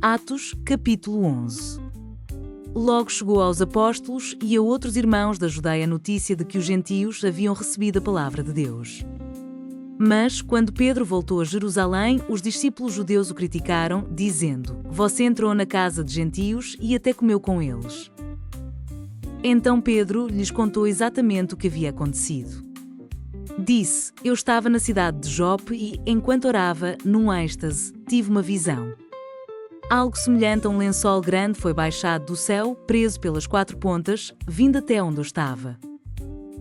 Atos, capítulo 11. Logo chegou aos apóstolos e a outros irmãos da Judeia a notícia de que os gentios haviam recebido a palavra de Deus. Mas, quando Pedro voltou a Jerusalém, os discípulos judeus o criticaram, dizendo: Você entrou na casa de gentios e até comeu com eles. Então Pedro lhes contou exatamente o que havia acontecido. Disse: Eu estava na cidade de Jope e, enquanto orava, num êxtase, tive uma visão. Algo semelhante a um lençol grande foi baixado do céu, preso pelas 4 pontas, vindo até onde eu estava.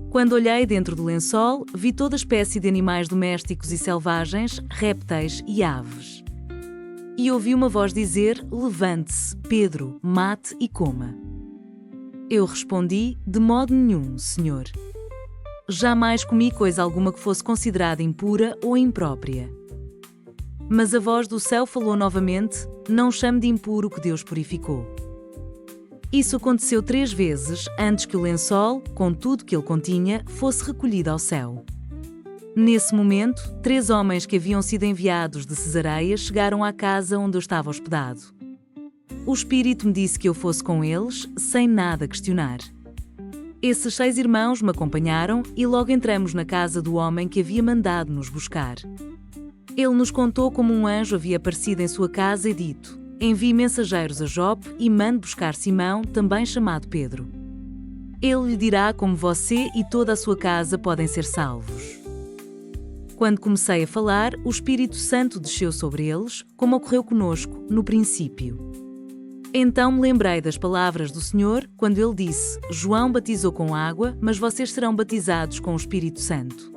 Quando olhei dentro do lençol, vi toda espécie de animais domésticos e selvagens, répteis e aves. E ouvi uma voz dizer: Levante-se, Pedro, mate e coma. Eu respondi: De modo nenhum, Senhor. Jamais comi coisa alguma que fosse considerada impura ou imprópria. Mas a voz do céu falou novamente: Não chame de impuro o que Deus purificou. Isso aconteceu 3 vezes antes que o lençol, com tudo que ele continha, fosse recolhido ao céu. Nesse momento, 3 homens que haviam sido enviados de Cesareia chegaram à casa onde eu estava hospedado. O Espírito me disse que eu fosse com eles, sem nada questionar. Esses 6 irmãos me acompanharam e logo entramos na casa do homem que havia mandado nos buscar. Ele nos contou como um anjo havia aparecido em sua casa e dito: Envie mensageiros a Jope e mande buscar Simão, também chamado Pedro. Ele lhe dirá como você e toda a sua casa podem ser salvos. Quando comecei a falar, o Espírito Santo desceu sobre eles, como ocorreu conosco, no princípio. Então me lembrei das palavras do Senhor, quando ele disse: João batizou com água, mas vocês serão batizados com o Espírito Santo.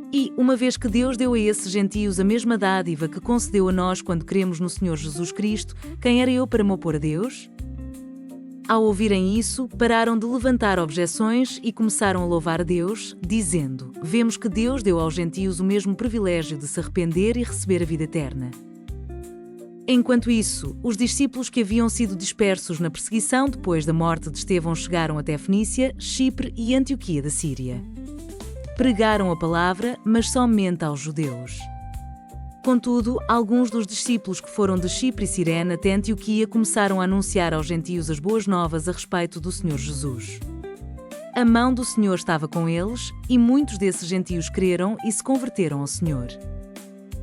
E, uma vez que Deus deu a esses gentios a mesma dádiva que concedeu a nós quando cremos no Senhor Jesus Cristo, quem era eu para me opor a Deus? Ao ouvirem isso, pararam de levantar objeções e começaram a louvar a Deus, dizendo: Vemos que Deus deu aos gentios o mesmo privilégio de se arrepender e receber a vida eterna. Enquanto isso, os discípulos que haviam sido dispersos na perseguição depois da morte de Estevão chegaram até Fenícia, Chipre e Antioquia da Síria. Pregaram a palavra, mas somente aos judeus. Contudo, alguns dos discípulos que foram de Chipre e Cirene até Antioquia começaram a anunciar aos gentios as boas novas a respeito do Senhor Jesus. A mão do Senhor estava com eles, e muitos desses gentios creram e se converteram ao Senhor.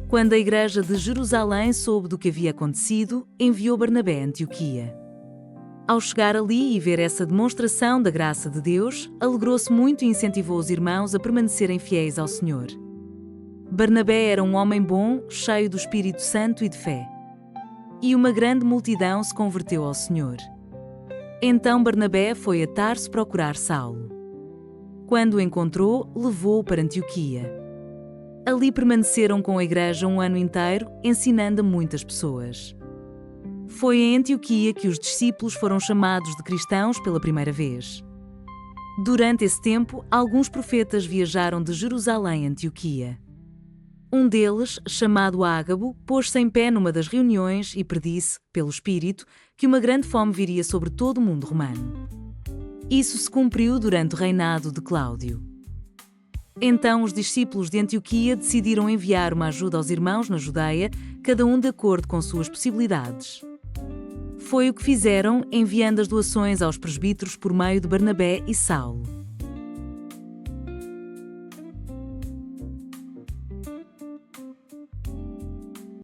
Quando a igreja de Jerusalém soube do que havia acontecido, enviou Barnabé a Antioquia. Ao chegar ali e ver essa demonstração da graça de Deus, alegrou-se muito e incentivou os irmãos a permanecerem fiéis ao Senhor. Barnabé era um homem bom, cheio do Espírito Santo e de fé. E uma grande multidão se converteu ao Senhor. Então Barnabé foi a Tarso procurar Saulo. Quando o encontrou, levou-o para Antioquia. Ali permaneceram com a igreja um ano inteiro, ensinando a muitas pessoas. Foi em Antioquia que os discípulos foram chamados de cristãos pela primeira vez. Durante esse tempo, alguns profetas viajaram de Jerusalém a Antioquia. Um deles, chamado Ágabo, pôs-se em pé numa das reuniões e predisse, pelo Espírito, que uma grande fome viria sobre todo o mundo romano. Isso se cumpriu durante o reinado de Cláudio. Então os discípulos de Antioquia decidiram enviar uma ajuda aos irmãos na Judeia, cada um de acordo com suas possibilidades. Foi o que fizeram, enviando as doações aos presbíteros por meio de Barnabé e Saulo.